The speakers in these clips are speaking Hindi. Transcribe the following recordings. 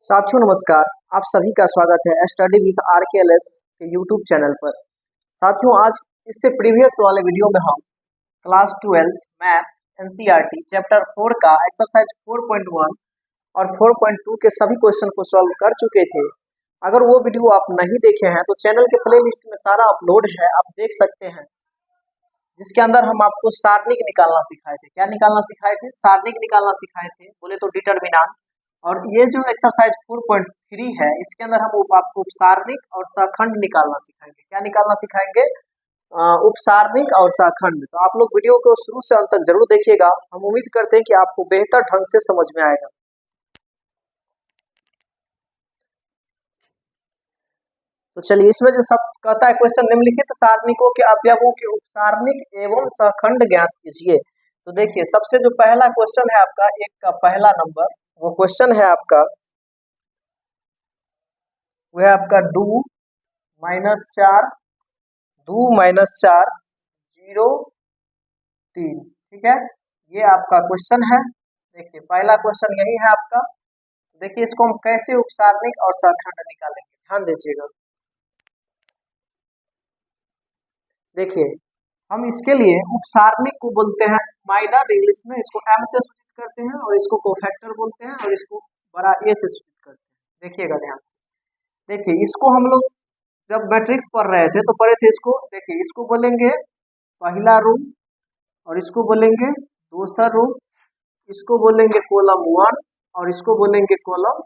साथियों नमस्कार। आप सभी का स्वागत है स्टडी विथ RKLS के यूट्यूब चैनल पर। साथियों आज इससे प्रीवियस वाले वीडियो में हम क्लास 12 मैथ NCERT चैप्टर 4 का एक्सरसाइज 4.1 और 4.2 के सभी क्वेश्चन को सॉल्व कर चुके थे। अगर वो वीडियो आप नहीं देखे हैं तो चैनल के प्ले लिस्ट में सारा अपलोड है, आप देख सकते हैं, जिसके अंदर हम आपको सारणिक निकालना सिखाए थे। क्या निकालना सिखाए थे? सारणिक निकालना सिखाए थे, बोले तो डिटरमिनेंट। और ये जो एक्सरसाइज 4.3 है इसके अंदर हम आपको उपसारणिक और सहखंड निकालना सिखाएंगे। क्या निकालना सिखाएंगे? उपसारणिक और सहखंड। तो आप लोग वीडियो को शुरू से अंत तक जरूर देखिएगा। हम उम्मीद करते हैं कि आपको बेहतर ढंग से समझ में आएगा। तो चलिए, इसमें जो सब कहता है क्वेश्चन, निम्नलिखित सारणिकों के अवयवों के उपसारणिक एवं सहखंड ज्ञात कीजिए। तो देखिए, सबसे जो पहला क्वेश्चन है आपका, एक का पहला नंबर, वो क्वेश्चन है आपका, वो है आपका 2 - 4 2 - 4 0 3। ठीक है, ये आपका क्वेश्चन है। देखिए पहला क्वेश्चन यही है आपका। देखिए इसको हम कैसे उपसारणिक और सहखंड निकालेंगे, ध्यान दीजिएगा। देखिए हम इसके लिए उपसारणिक को बोलते हैं माइनर, इंग्लिश में इसको एम से सूचित करते हैं, और इसको कोफैक्टर बोलते हैं, और इसको बड़ा ए से सूचित करते हैं। देखिएगा ध्यान से। देखिए इसको हम लोग जब मैट्रिक्स पढ़ रहे थे तो पढ़े थे इसको। देखिए इसको बोलेंगे पहला रो, और इसको बोलेंगे दूसरा रो, इसको बोलेंगे कॉलम 1, और इसको बोलेंगे कॉलम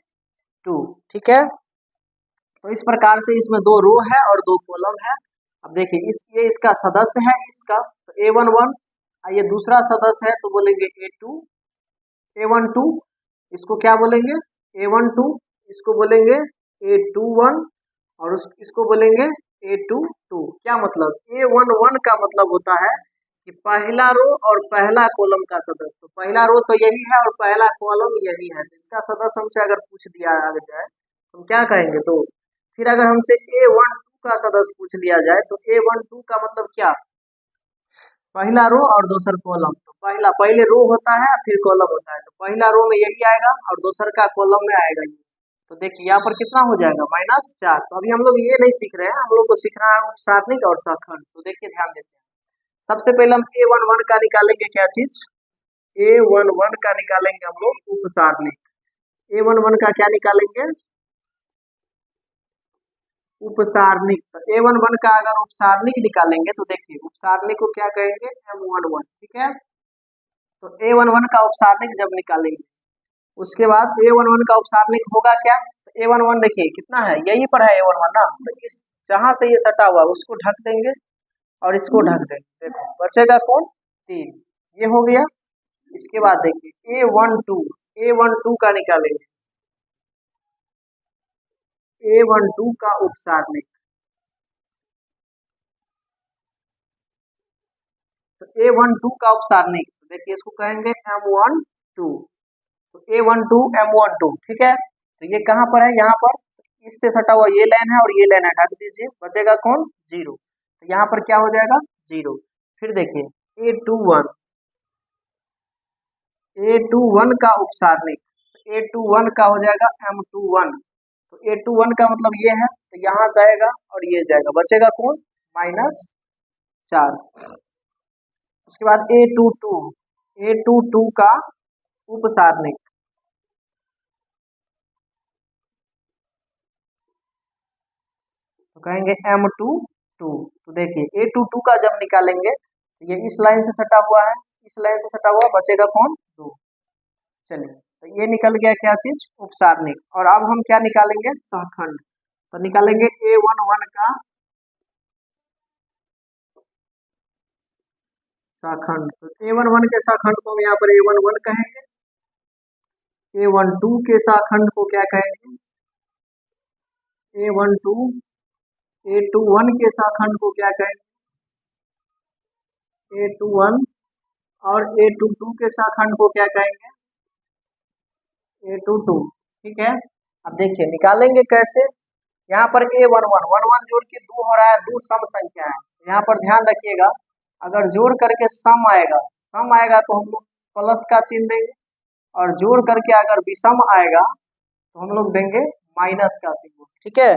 2। ठीक है, तो इस प्रकार से इसमें 2 रो है और 2 कॉलम है। अब देखिए ये इसका सदस्य है, इसका तो A11। ये दूसरा सदस्य है तो बोलेंगे A12। इसको क्या बोलेंगे? A12। इसको बोलेंगे A21, और इसको बोलेंगे A22। क्या मतलब? A11 का मतलब होता है कि पहला रो और पहला कॉलम का सदस्य। तो पहला रो तो यही है और पहला कॉलम यही है। इसका सदस्य हमसे अगर पूछ दिया जाए तो हम क्या कहेंगे? तो फिर अगर हमसे A12 का सदस्य पूछ लिया जाए तो A12 का मतलब क्या? पहला रो और दूसरा कॉलम। तो पहले रो होता है फिर कॉलम होता है, तो पहला रो में यही आएगा और दूसरा का कॉलम में आएगा ये। तो देखिए यहाँ पर कितना हो जाएगा? -4। तो अभी हम लोग ये नहीं सीख रहे हैं, हम लोग को सीखना है उपसारणिक और सहखंड। तो देखिए ध्यान देते हैं। सबसे पहले हम A11 का निकालेंगे। क्या चीज? A11 का निकालेंगे हम लोग उपसारणिक। A11 का क्या निकालेंगे? उपसारणिक। तो A11 का अगर उपसारणिक निकालेंगे तो देखिए उपसारणिक को क्या कहेंगे? M11। ठीक है, तो A11 का उपसारणिक जब निकालेंगे उसके बाद A11 का उपसारणिक होगा क्या? तो A11 देखिए कितना है, यही पर है A11 ना, तो इस जहां से ये सटा हुआ उसको ढक देंगे और इसको ढक देंगे। देखो बचेगा कौन? 3। ये हो गया। इसके बाद देखिए A12 का निकालेंगे। A12 का उपसारणिक, तो A12 का उपसारणिक देखिए इसको कहेंगे M12। तो A12 M12। ठीक है, तो ये कहाँ पर है? यहाँ पर इससे सटा हुआ ये लाइन है और ये लाइन है, ढक दीजिए। बचेगा कौन? 0। तो यहाँ पर क्या हो जाएगा? 0। फिर देखिए A21 का उपसारणिक, A21 का हो जाएगा M21। तो A21 का मतलब ये है, तो यहाँ जाएगा और ये जाएगा, बचेगा कौन? -4। उसके बाद A22 का उपसारणिक, तो कहेंगे M22। तो देखिए A22 का जब निकालेंगे तो ये इस लाइन से सटा हुआ है, इस लाइन से सटा हुआ, बचेगा कौन? 2। चलिए, तो ये निकल गया क्या चीज? उपसारणिक। और अब हम क्या निकालेंगे? सहखंड। तो निकालेंगे A11 का सहखंड। तो A11 के सहखंड को हम यहाँ पर A11 कहेंगे। A12 के सहखंड को क्या कहेंगे? A12। A21 के सहखंड को क्या कहेंगे? A21। और A22 के सहखंड को क्या कहेंगे? A22। ठीक है, अब देखिए निकालेंगे कैसे। यहाँ पर A11 जोड़ के 2 हो रहा है, 2 सम संख्या है। यहाँ पर ध्यान रखिएगा, अगर जोड़ करके सम आएगा तो हम लोग प्लस का चिन्ह देंगे, और जोड़ करके अगर विषम आएगा तो हम लोग देंगे माइनस का सिंबल, ठीक है।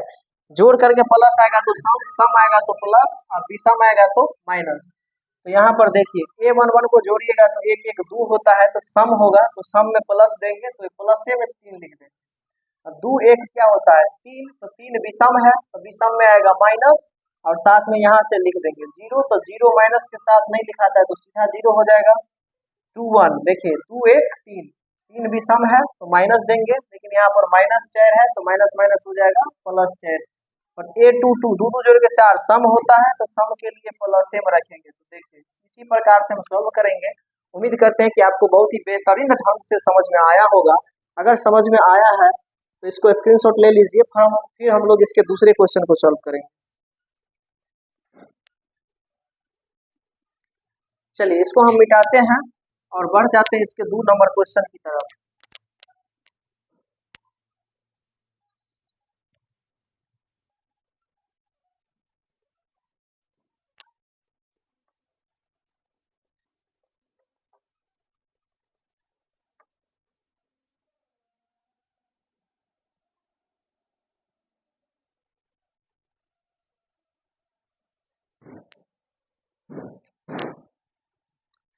जोड़ करके प्लस आएगा तो सम, सम आएगा तो प्लस, और विषम आएगा तो माइनस। तो यहाँ पर देखिए A11 को जोड़िएगा तो एक एक दो होता है, तो सम होगा तो सम में प्लस देंगे तो प्लस से में 3 लिख देंगे। और दो एक क्या होता है 3, तो 3 विषम है तो विषम में आएगा माइनस, और साथ में यहाँ से लिख देंगे जीरो, तो जीरो माइनस के साथ नहीं लिखाता है तो सीधा जीरो हो जाएगा। 2 1 देखिए 2 1 3, 3 विषम है तो माइनस देंगे, लेकिन यहाँ पर माइनस 4 है तो माइनस माइनस हो जाएगा प्लस 4। और A22 दो दो जोड़ के 4 सम होता है तो सम के लिए प्लस में रखेंगे। तो देखिए इसी प्रकार से हम सॉल्व करेंगे। उम्मीद करते हैं कि आपको बहुत ही बेहतरीन ढंग से समझ में आया होगा। अगर समझ में आया है तो इसको स्क्रीनशॉट ले लीजिए, फिर हम लोग इसके दूसरे क्वेश्चन को सॉल्व करेंगे। चलिए इसको हम मिटाते हैं और बढ़ जाते हैं इसके 2 नंबर क्वेश्चन की तरफ।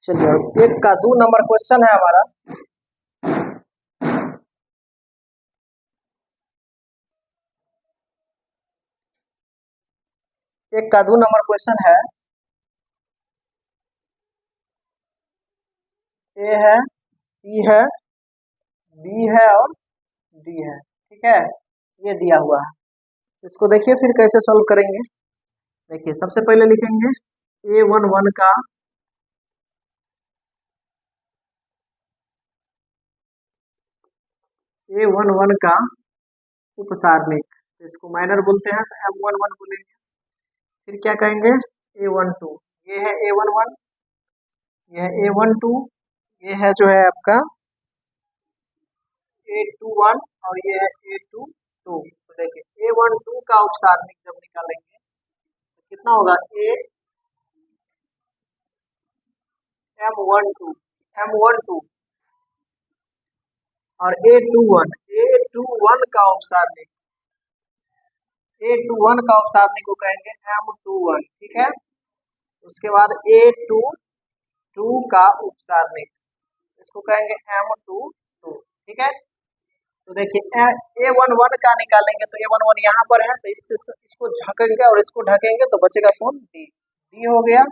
चलिए एक का 2 नंबर क्वेश्चन है हमारा। एक का 2 नंबर क्वेश्चन है, ए है, सी है, बी है और डी है, ठीक है। ये दिया हुआ है, इसको देखिए फिर कैसे सॉल्व करेंगे। देखिए सबसे पहले लिखेंगे A11 का A11 का उपसारणिक, इसको माइनर बोलते हैं तो M11 बोलेंगे। फिर क्या कहेंगे A12, ये है A11, ये है A12, ये है जो है आपका A21 और ये है A22। तो देखिए A12 का उपसारणिक जब निकालेंगे तो कितना होगा M12 और A21 का उपसारणिक, A21 का उपसारणिक को कहेंगे M21, ठीक है। उसके बाद A22 का उपसारणिक, इसको कहेंगे M22, ठीक है। तो देखिए A11 का निकालेंगे तो A11 यहाँ पर है तो इससे इसको ढकेंगे और इसको ढकेंगे तो बचेगा कौन डी, डी हो गया।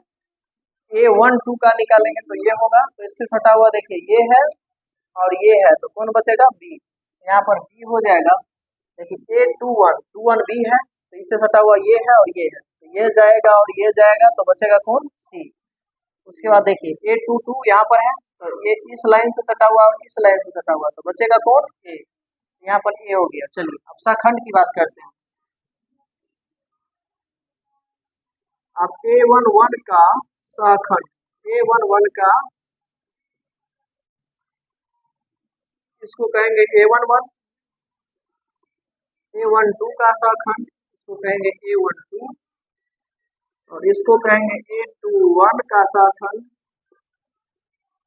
A12 का निकालेंगे तो ये होगा, तो इससे सटा हुआ देखिए ये है और ये है तो कौन बचेगा बी, यहाँ पर बी हो जाएगा। देखिए A21 बी है तो इससे सटा हुआ ये है और ये है, तो ये जाएगा और ये जाएगा तो बचेगा कौन सी। उसके बाद देखिए A22 यहाँ पर है तो ये इस लाइन से सटा हुआ और इस लाइन से सटा हुआ तो बचेगा कौन ए, यहाँ पर ए हो गया। चलिए अब शाखंड की बात करते हैं। अब A11 का शाखंड, A11 का इसको कहेंगे A11, A12 का शाखंड इसको कहेंगे A12 और इसको कहेंगे A21 का शाखंड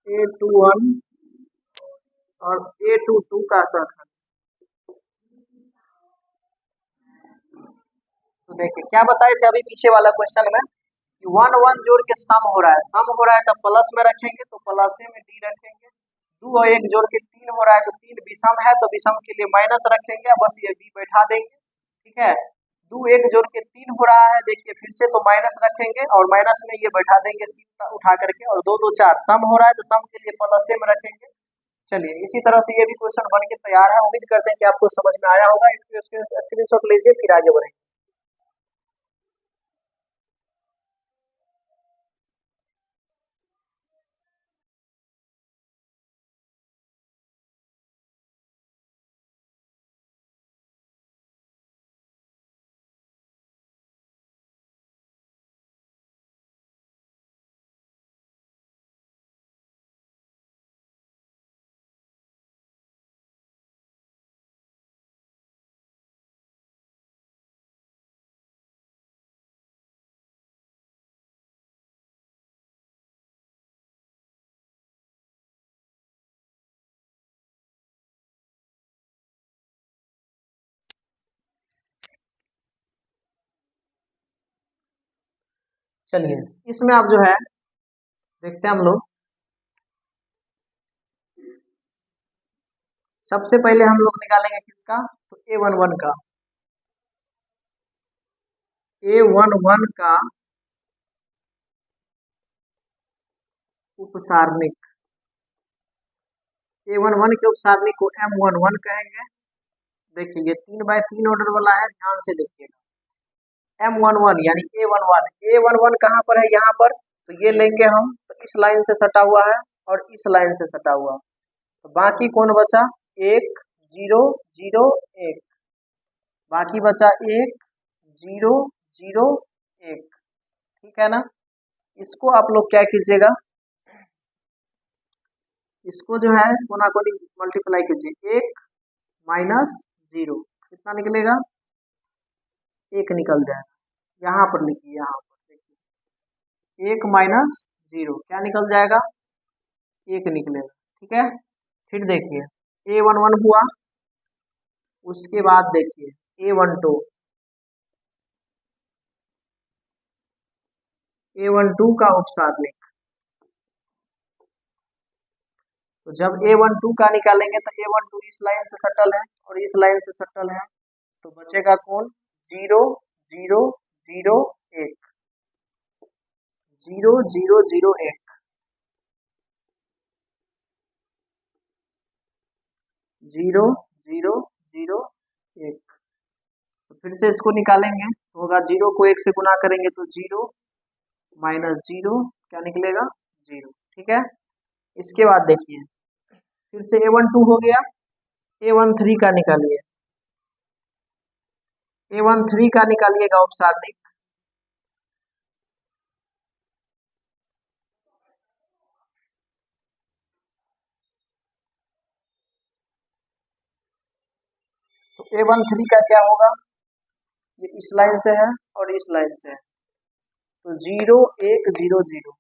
A21 और A22 का शाखंड। तो देखिए क्या बताए थे अभी पीछे वाला क्वेश्चन में कि 1 1 जोड़ के सम हो रहा है, सम हो रहा है तो प्लस में रखेंगे तो प्लस में डी रखेंगे। 2 और 1 जोड़ के 3 हो रहा है तो 3 विषम है तो विषम के लिए माइनस रखेंगे, बस ये बी बैठा देंगे, ठीक है। 2 1 जोड़ के 3 हो रहा है, देखिए फिर से तो माइनस रखेंगे और माइनस में ये बैठा देंगे सी उठा करके, और 2 2 4 सम हो रहा है तो सम के लिए प्लस में रखेंगे। चलिए इसी तरह से ये भी क्वेश्चन बन के तैयार है। उम्मीद करते हैं कि आपको समझ में आया होगा। इसके स्क्रीनशॉट लीजिए फिर आगे बढ़ेंगे। चलिए इसमें आप जो है देखते हैं हम लोग। सबसे पहले हम लोग निकालेंगे किसका, तो A11 का। A11 का उपसारणिक, A11 के उपसारणिक को M11 कहेंगे। देखिए ये 3x3 ऑर्डर वाला है, ध्यान से देखिएगा। M11 यानी A11 कहाँ पर है, यहाँ पर, तो ये लेंगे हम, तो इस लाइन से सटा हुआ है और इस लाइन से सटा हुआ, तो बाकी कौन बचा, 1 0 0 1, बाकी बचा 1 0 0 1, ठीक है ना। इसको आप लोग क्या कीजिएगा, इसको जो है कोना कोनी मल्टीप्लाई कीजिए, 1 -0 कितना निकलेगा, 1 निकल जाएगा। यहाँ पर लिखिए, यहाँ पर देखिए 1 -0 क्या निकल जाएगा, 1 निकलेगा, ठीक है। फिर देखिए A11 हुआ, उसके बाद देखिए A12, A12 का उपसारणिक, तो जब A12 का निकालेंगे तो A12 इस लाइन से सटल है और इस लाइन से सटल है, तो बचेगा कौन, 0 0 0 1, 0 0 0 1, 0 0 0 1। तो फिर से इसको निकालेंगे तो होगा, 0 को 1 से गुना करेंगे तो 0 -0 क्या निकलेगा, 0, ठीक है। इसके बाद देखिए फिर से A12 हो गया, A13 का निकालिए, A13 का निकालिएगा उपसारणिक, तो A13 का क्या होगा, ये इस लाइन से है और इस लाइन से है, तो 0 1 0 0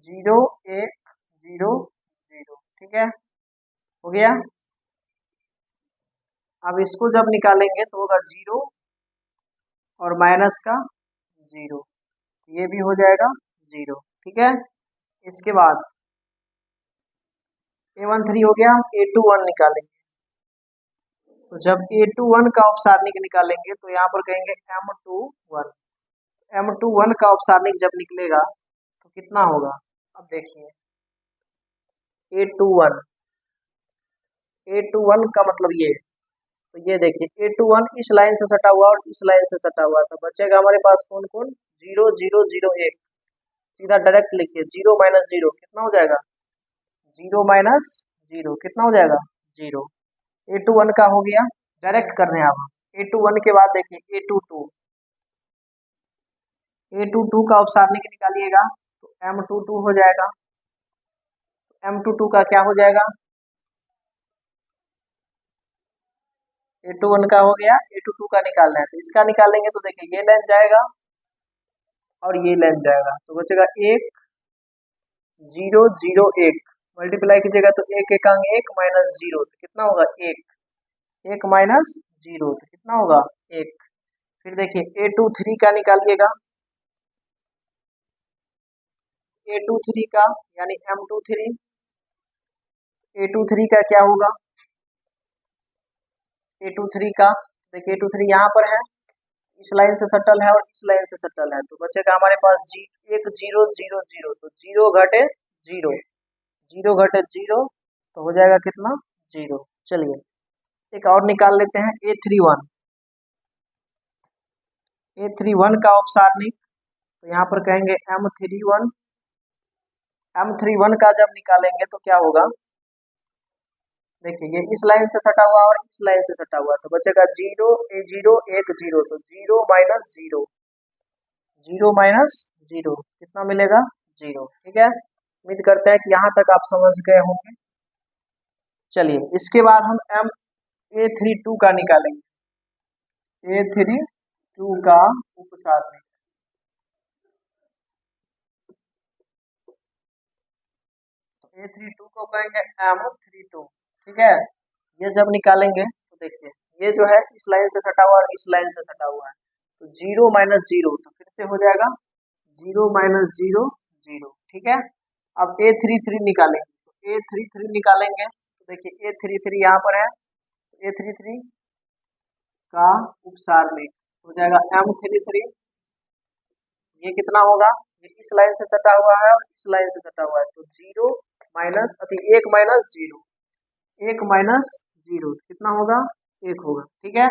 0 1 0 0, ठीक है, हो गया। अब इसको जब निकालेंगे तो होगा 0 और माइनस का 0, ये भी हो जाएगा 0, ठीक है। इसके बाद A13 हो गया, A21 निकालेंगे, तो जब A21 का उपसारणिक निकालेंगे तो यहाँ पर कहेंगे M21, M21 का उपसारणिक जब निकलेगा तो कितना होगा, अब देखिए A21, A21 का मतलब ये, तो ये देखिए A21 इस लाइन से सटा हुआ और इस लाइन से सटा हुआ, तो बचेगा हमारे पास कौन कौन, 0 0 0 1, सीधा डायरेक्ट लिखिए, 0 -0 कितना हो जाएगा, 0 -0 कितना हो जाएगा, 0। A21 का हो गया, डायरेक्ट कर रहे हैं आप। A21 के बाद देखिए A22, A22 का उपसारणिक निकालिएगा तो M22 हो जाएगा, M22 का क्या हो जाएगा, A21 का हो गया, A22 का निकालना है, तो इसका निकालेंगे तो देखिए ये लाइन जाएगा और ये लाइन जाएगा, तो बचेगा 1 0 0 1, मल्टीप्लाई कीजिएगा तो 1 1 1 -0, तो कितना होगा 1 1 -0, तो कितना होगा 1। फिर देखिए A23 का निकालिएगा, A23 का यानी M23, A23 का क्या होगा, A23 का देखिए A23 यहाँ पर है, इस लाइन से सटल है और इस लाइन से सटल है, तो बचेगा हमारे पास 1 0 0 0, तो 0 घटे 0, 0 घटे 0, तो हो जाएगा कितना 0। चलिए एक और निकाल लेते हैं A31, A31 का उपसारणिक, तो यहाँ पर कहेंगे M31, M31 का जब निकालेंगे तो क्या होगा, देखिए ये इस लाइन से सटा हुआ और इस लाइन से सटा हुआ, तो बचेगा 0 0 1 0, तो 0 -0, 0 -0 कितना मिलेगा 0, ठीक है। उम्मीद करते हैं कि यहाँ तक आप समझ गए होंगे। चलिए इसके बाद हम A32 का निकालेंगे, A32 का उपसारणिक, तो A32 को कहेंगे M32, ठीक है। ये जब निकालेंगे तो देखिए ये जो है इस लाइन से सटा हुआ और इस लाइन से सटा हुआ है, तो 0 -0, तो फिर से हो जाएगा जीरो माइनस जीरो जीरो, ठीक है। अब A33 निकालेंगे, तो A33 निकालेंगे तो देखिए A33 यहाँ पर है, A33 का उपसारणिक हो जाएगा M33। ये कितना होगा, ये इस लाइन से सटा हुआ है और इस लाइन से सटा हुआ है, तो जीरो माइनस अति एक माइनस जीरो, एक माइनस जीरो कितना होगा, एक होगा, ठीक है।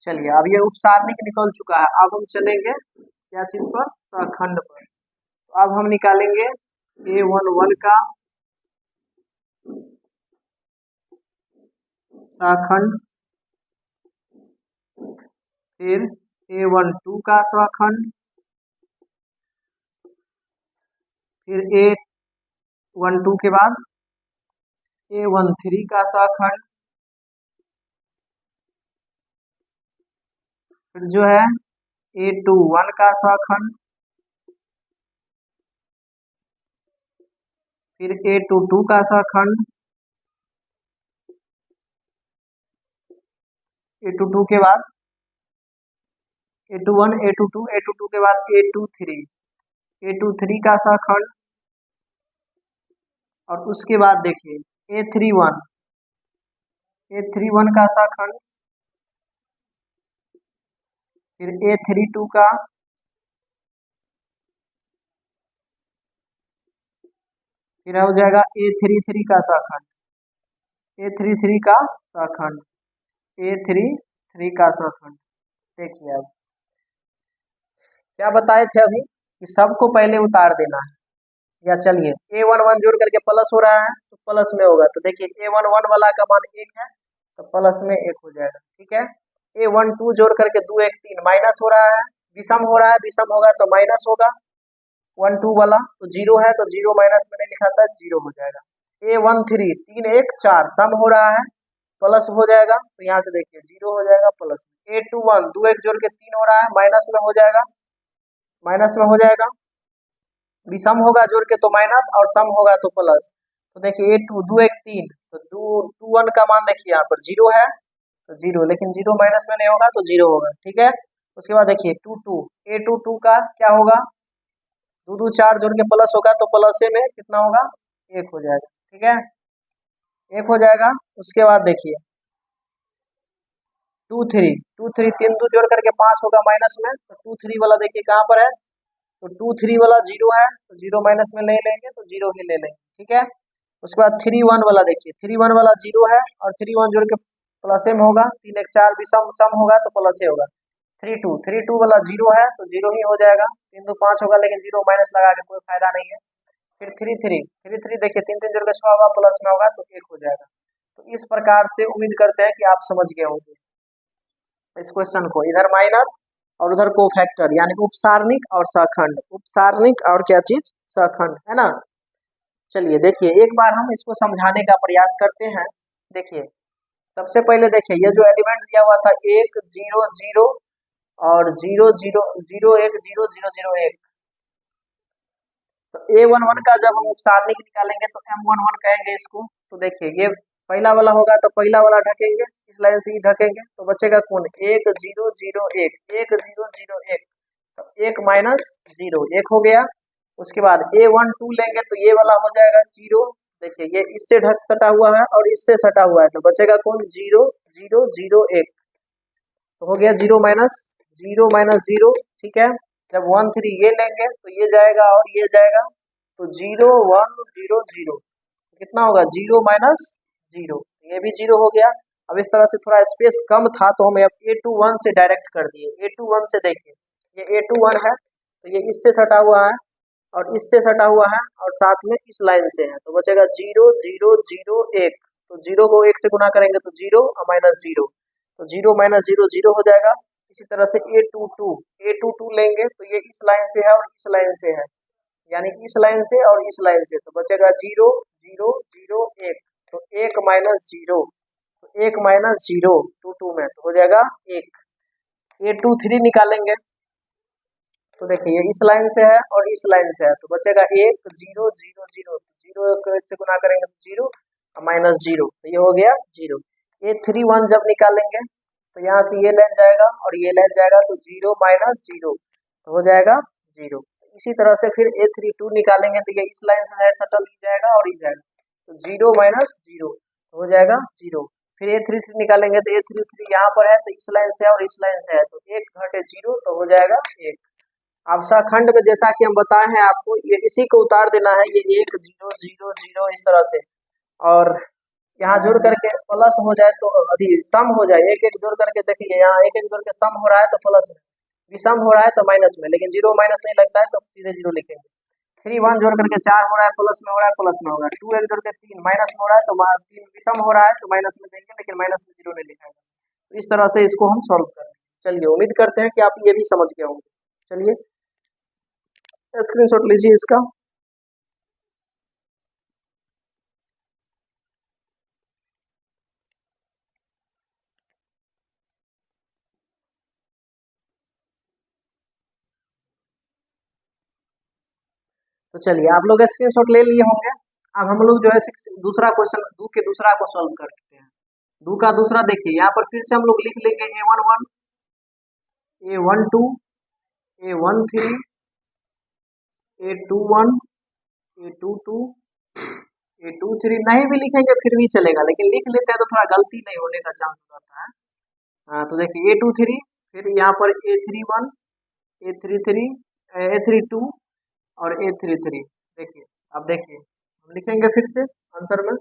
चलिए अब ये उपसारणिक निकल चुका है, अब हम चलेंगे क्या चीज पर, सहखंड पर। तो अब हम निकालेंगे A11 का सहखंड, फिर A12 का सहखंड, फिर A12 के बाद A13 का सहखंड, फिर जो है A21 का सहखंड, फिर A22 का सहखंड, A22 के बाद A21 A22 के बाद A23 का सहखंड, और उसके बाद देखिए A31 का सहखंड, फिर A32 का, फिर हो जाएगा A33 का सहखंड, A33 का सहखंड, A33 का सहखंड। देखिए अब क्या बताए थे अभी कि सबको पहले उतार देना है, या चलिए A11 जोड़ करके प्लस हो रहा है तो प्लस में होगा, तो देखिए A11 वाला का मान एक है तो प्लस में एक हो जाएगा, ठीक है। A12 जोड़ करके 2 1 3 माइनस हो रहा है, विषम हो रहा है, विषम होगा तो माइनस होगा, 1 2 वाला तो जीरो है तो जीरो माइनस मैंने लिखा था जीरो हो जाएगा। A13 3 1 4 सम हो रहा है, प्लस हो जाएगा, तो यहाँ से देखिए जीरो हो जाएगा प्लस में। A21 2 1 जोड़ के 3 हो रहा है, माइनस में हो जाएगा, माइनस में हो जाएगा, विषम होगा जोड़ के तो माइनस और सम होगा तो प्लस। तो देखिए A2 2 1 3 तो 2 1 का मान देखिए यहाँ पर जीरो है तो जीरो, लेकिन जीरो माइनस में नहीं होगा तो जीरो होगा, ठीक है। उसके बाद देखिए 2 2 A22 का क्या होगा, 2 2 4 जोड़ के प्लस होगा तो प्लस में कितना होगा, एक हो जाएगा, ठीक है, एक हो जाएगा। उसके बाद देखिए 2 3 3 2 जोड़ करके 5 होगा माइनस में, तो 2 3 वाला देखिए कहाँ पर है, तो 2 3 वाला जीरो है तो जीरो माइनस में ले लेंगे तो जीरो ही ले लेंगे, ठीक है। उसके बाद 3 1 वाला देखिए 3 1 वाला जीरो है और 3 1 जोड़ के प्लस में होगा, 3 1 4 भी सम होगा तो प्लस होगा। 3 2 वाला जीरो है तो जीरो ही हो जाएगा, 3 2 5 होगा लेकिन जीरो माइनस लगा के कोई फायदा नहीं है। फिर 3 3 देखिए 3 3 जोड़ के 6 होगा, प्लस में होगा तो एक हो जाएगा। तो इस प्रकार से उम्मीद करते हैं कि आप समझ गए होंगे इस क्वेश्चन को, इधर माइनर और उधर कोफैक्टर यानी उपसारणिक और सहखंड, उपसारणिक और क्या चीज, सहखंड, है ना। चलिए देखिए एक बार हम इसको समझाने का प्रयास करते हैं। देखिए सबसे पहले देखिए ये जो एलिमेंट दिया हुआ था 1 0 0 और 0 0 0 1 0 0 0 1, तो A11 का जब हम उपसारणिक निकालेंगे तो M11 कहेंगे इसको। तो देखिए ये पहला वाला होगा तो पहला वाला ढकेंगे, इस लाइन से ही ढकेंगे तो बचेगा कौन, 1 0 0 1 1 0 0 1, तो 1 माइनस जीरो एक हो गया। उसके बाद A12 लेंगे तो ये वाला हो जाएगा जीरो, देखिए ये इससे ढक सटा हुआ है और इससे सटा हुआ है तो बचेगा कौन, 0 0 0 1, तो हो गया जीरो माइनस जीरो, ठीक है। जब 1 3 ये लेंगे तो ये जाएगा और ये जाएगा, तो 0 1 0 0 कितना होगा, जीरो माइनस जीरो, ये भी जीरो हो गया। अब इस तरह से थोड़ा स्पेस कम था तो हम A21 से डायरेक्ट कर दिए, A21 से देखिए ये A21 है तो ये इससे सटा हुआ है और इससे सटा हुआ है और साथ में इस लाइन से है, तो बचेगा 0 0 0 1, तो जीरो को एक से गुना करेंगे तो जीरो और माइनस जीरो, तो जीरो माइनस जीरो जीरो हो जाएगा। इसी तरह से A22 लेंगे तो ये इस लाइन से है और इस लाइन से है, यानी इस लाइन से और इस लाइन से, तो बचेगा 0 0 0 1, तो 1 माइनस जीरो, तो 1 माइनस जीरो 2 2 में तो हो जाएगा 1। A23 निकालेंगे तो देखिए ये इस लाइन से है और इस लाइन से है, तो बचेगा 1 0 0 0, जीरो को एक से गुना करेंगे तो जीरो और माइनस जीरो, तो ये हो गया जीरो। A31 जब निकालेंगे तो यहाँ से ये लाइन जाएगा और ये लाइन जाएगा तो जीरो माइनस जीरो, तो हो जाएगा जीरो। इसी तरह से फिर A32 निकालेंगे तो ये इस लाइन से है सटल ई जाएगा और ई जाएगा, तो 0 माइनस 0 हो जाएगा 0। फिर A33 निकालेंगे तो A33 यहाँ पर है तो इस लाइन से है और इस लाइन से है, तो 1 घटे 0 तो हो जाएगा 1। अब शाखंड में जैसा कि हम बताए हैं आपको, ये इसी को उतार देना है, ये 1 0 0 0 इस तरह से, और यहाँ जोड़ करके प्लस हो जाए तो अभी सम हो जाए, एक एक जोड़ करके देखिए यहाँ एक एक जोड़ के सम हो रहा है तो प्लस में, विषम हो रहा है तो माइनस में, लेकिन जीरो माइनस नहीं लगता है तो सीधे जीरो लिखेंगे। 3 1 जोड़ करके 4 हो रहा है, प्लस में हो रहा है प्लस में होगा, 2 1 जोड़ के 3 माइनस में हो रहा है तो 3 विषम हो रहा है तो माइनस में देंगे, लेकिन माइनस में जीरो नहीं लिखाएगा। तो इस तरह से इसको हम सॉल्व करें। चलिए उम्मीद करते हैं कि आप ये भी समझ गए होंगे। चलिए स्क्रीनशॉट लीजिए इसका। तो चलिए आप लोग स्क्रीनशॉट ले लिए होंगे। अब हम लोग जो है दूसरा क्वेश्चन दो के दूसरा को सॉल्व करते हैं। दो का दूसरा देखिए, यहाँ पर फिर से हम लोग लिख लेंगे A11 A12 A13 A21 A22 A23 नहीं भी लिखेंगे फिर भी चलेगा, लेकिन लिख लेते हैं तो थोड़ा गलती नहीं होने का चांस रहता है। हाँ तो देखिए A23, फिर यहाँ पर A31 A33 A32 और A33। देखिए अब देखिए हम लिखेंगे फिर से आंसर में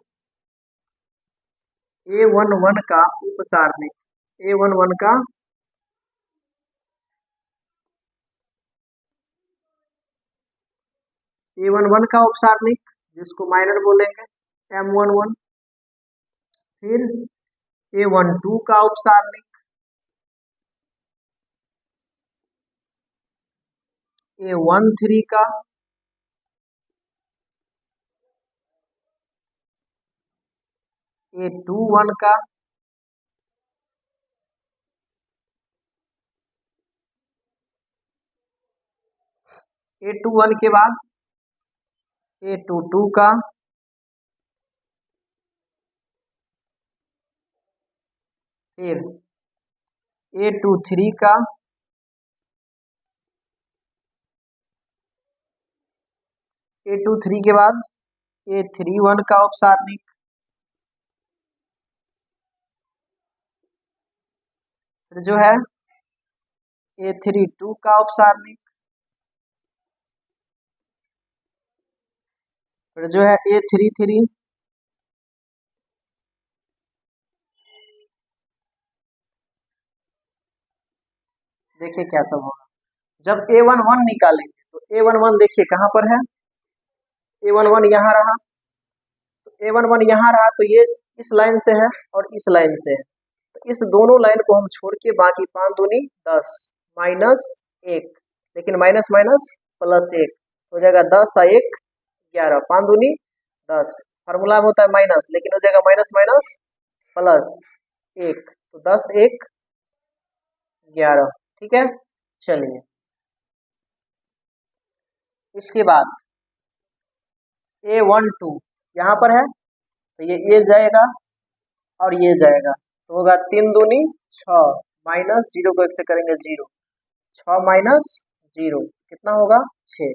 A11 का उपसारणिक, A11 का A11 का उपसारणिक जिसको माइनर बोलेंगे M11, फिर A12 का उपसारणिक A13 का, A21 का, A21 के बाद A22 का, फिर A23 का, A23 के बाद A31 का उपसारणिक, फिर जो है A32 का उपसारणिक, फिर जो है A33, देखिए क्या सब होगा जब A11 निकालेंगे। तो A11 देखिए कहाँ पर है, A11 यहाँ रहा, तो A11 यहाँ रहा तो ये इस लाइन से है और इस लाइन से है, तो इस दोनों लाइन को हम छोड़ के बाकी 5 दूनी 10 माइनस 1, लेकिन माइनस माइनस प्लस 1 हो जाएगा 10 और 1 11, 5 दूनी 10, फार्मूला में होता है माइनस, लेकिन हो जाएगा माइनस माइनस प्लस 1, तो 10 1 11। ठीक है चलिए इसके बाद A12 यहाँ पर है तो ये जाएगा और ये जाएगा, तो होगा 3 दूनी 6 माइनस 0 को 1 से करेंगे 0, 6 माइनस 0 कितना होगा 6।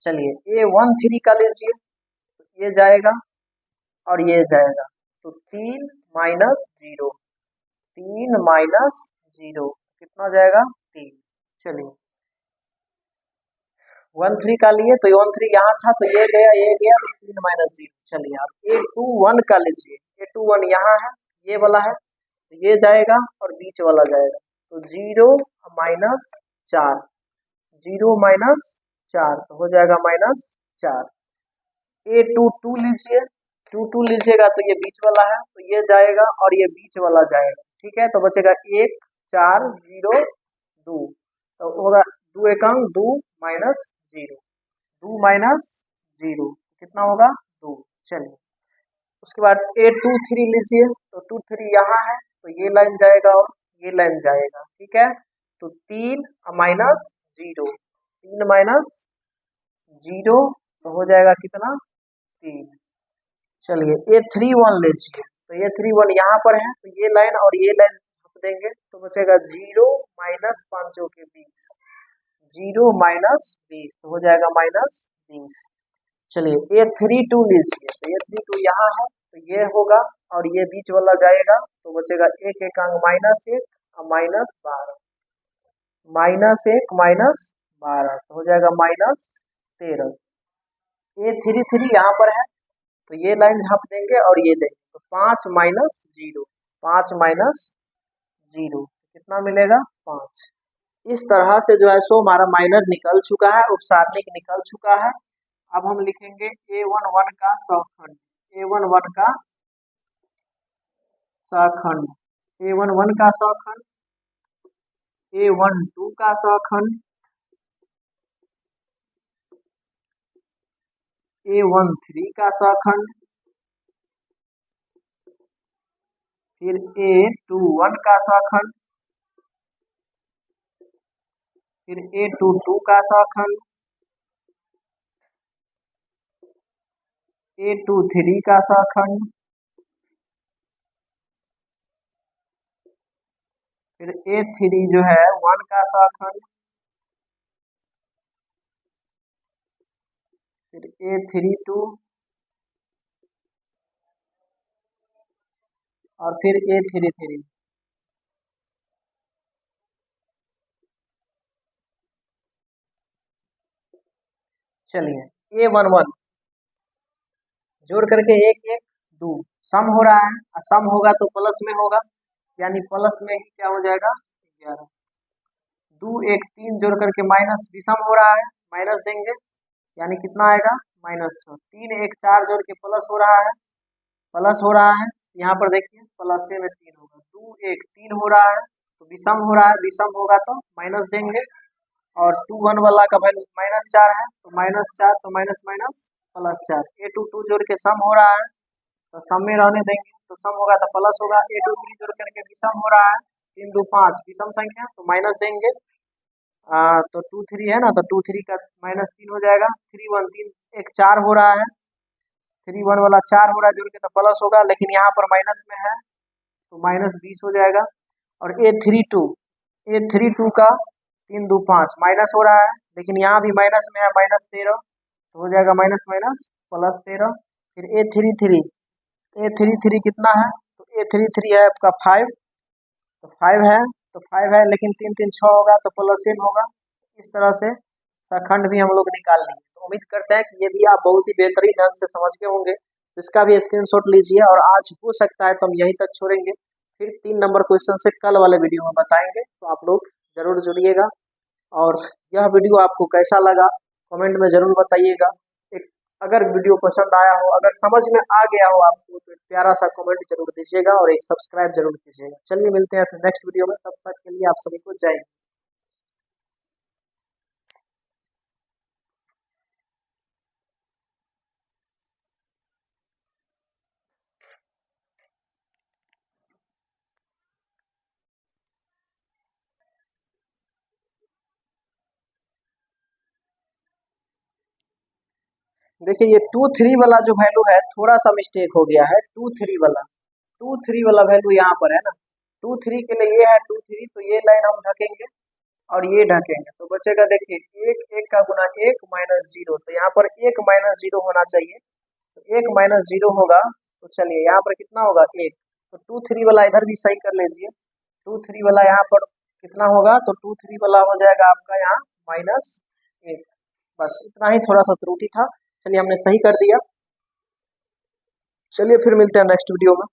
चलिए A13 का लीजिए, तो ये जाएगा और ये जाएगा, तो 3 माइनस 0, 3 माइनस 0 कितना जाएगा 3। चलिए 13 का लिए तो 13 यहाँ था तो ये गया तो 3 माइनस 0। चलिए आप A21 का लीजिए, A21 यहाँ है, ये वाला है तो ये जाएगा और बीच वाला जाएगा, तो 0 माइनस 4, 0 माइनस 4 तो हो जाएगा माइनस 4। A22 लीजिए, 22 लीजिएगा तो ये बीच वाला है तो ये जाएगा और ये बीच वाला जाएगा। ठीक है तो बचेगा 1 4 0 2, तो होगा 2 एकांक 2 माइनस 0, 2 माइनस 0 कितना होगा 2। चलिए उसके बाद A23 लीजिए, तो 23 यहाँ है तो ये लाइन जाएगा और ये लाइन जाएगा। ठीक है तो 3 माइनस 0, 3 माइनस 0 तो हो जाएगा कितना 3। चलिए A31 लीजिए, तो A31 यहाँ पर है तो ये लाइन और ये लाइन देंगे तो बचेगा 0 माइनस 5 के 20, 0 माइनस 20 तो हो जाएगा -20। चलिए A32 लीजिए, तो A32 यहाँ है तो ये होगा और ये बीच वाला जाएगा तो बचेगा एक एकांक -1 और -12, -1 -12 तो हो जाएगा -13। A33 यहाँ पर है तो ये लाइन ढाप देंगे और ये देंगे तो 5 माइनस 0, 5 माइनस 0 कितना मिलेगा 5। इस तरह से जो है सो हमारा माइनर निकल चुका है, उपसारणिक निकल चुका है। अब हम लिखेंगे A11 का सौखंड, A11 का सौखंड, A11 का सौखंड, A12 का सौखंड, A13 का सौखंड, फिर A21 का सौखंड, फिर A22 का सौखंड, A23 का सौखंड, फिर A3 जो है 1 का सौखंड, फिर A32 और फिर A33। चलिए A11 जोड़ करके 1 1 2 सम हो रहा है और सम होगा तो प्लस में होगा, यानी प्लस में ही क्या हो जाएगा 11। 2 1 3 जोड़ करके माइनस विषम हो रहा है, माइनस देंगे यानी कितना आएगा -6। 3 1 4 जोड़ के प्लस हो रहा है, प्लस हो रहा है यहाँ पर देखिए प्लस में 3 होगा। 2 1 3 हो रहा है तो विषम हो रहा है, विषम होगा तो माइनस देंगे और 2 1 वाला का वैल्यू -4 है तो -4 तो माइनस माइनस +4। A22 जोड़ के सम हो रहा है तो सम में रहने देंगे तो सम होगा तो प्लस होगा। A23 जोड़ करके विषम हो रहा है, 3 2 5 विषम संख्या तो माइनस देंगे। तो 2 3 है ना तो 2 3 का -3 हो जाएगा। 3 1 3 1 4 हो रहा है, 3 1 वाला 4 हो रहा है जोड़ के तो प्लस होगा, लेकिन यहाँ पर माइनस में है तो -20 हो जाएगा। और A32 का 3 2 5 माइनस हो रहा है, लेकिन यहाँ भी माइनस में है -13 तो हो जाएगा माइनस माइनस +13। फिर A33 कितना है तो A33 है आपका 5, तो 5 है तो 5 है लेकिन 3 3 6 होगा तो प्लस m होगा। इस तरह से सखंड भी हम लोग निकाल लेंगे। तो उम्मीद करते हैं कि ये भी आप बहुत ही बेहतरीन ढंग से समझ गए होंगे, तो इसका भी स्क्रीनशॉट लीजिए। और आज हो सकता है तो हम यहीं तक छोड़ेंगे, फिर 3 नंबर क्वेश्चन से कल वाले वीडियो में बताएंगे, तो आप लोग जरूर जुड़िएगा। और यह वीडियो आपको कैसा लगा कमेंट में जरूर बताइएगा। एक अगर वीडियो पसंद आया हो, अगर समझ में आ गया हो आपको, तो एक प्यारा सा कमेंट जरूर दीजिएगा और एक सब्सक्राइब जरूर कीजिएगा। चलिए मिलते हैं फिर नेक्स्ट वीडियो में, तब तक के लिए आप सभी को जय हिंद। देखिए ये 2 3 वाला जो वैल्यू है थोड़ा सा मिस्टेक हो गया है। 2 3 वाला वैल्यू यहाँ पर है ना, 2 3 के लिए ये है 2 3, तो ये लाइन हम ढकेंगे और ये ढकेंगे तो बचेगा देखिए 1 1 का गुना 1 -0, तो यहाँ पर 1 -0 होना चाहिए, तो 1 -0 होगा। तो चलिए यहाँ पर कितना होगा 1, तो 2 3 वाला इधर भी सही कर लीजिए। 2 3 वाला यहाँ पर कितना होगा तो 2 3 वाला हो जाएगा आपका यहाँ -1। बस इतना ही थोड़ा सा त्रुटि था, चलिए हमने सही कर दिया। चलिए फिर मिलते हैं नेक्स्ट वीडियो में।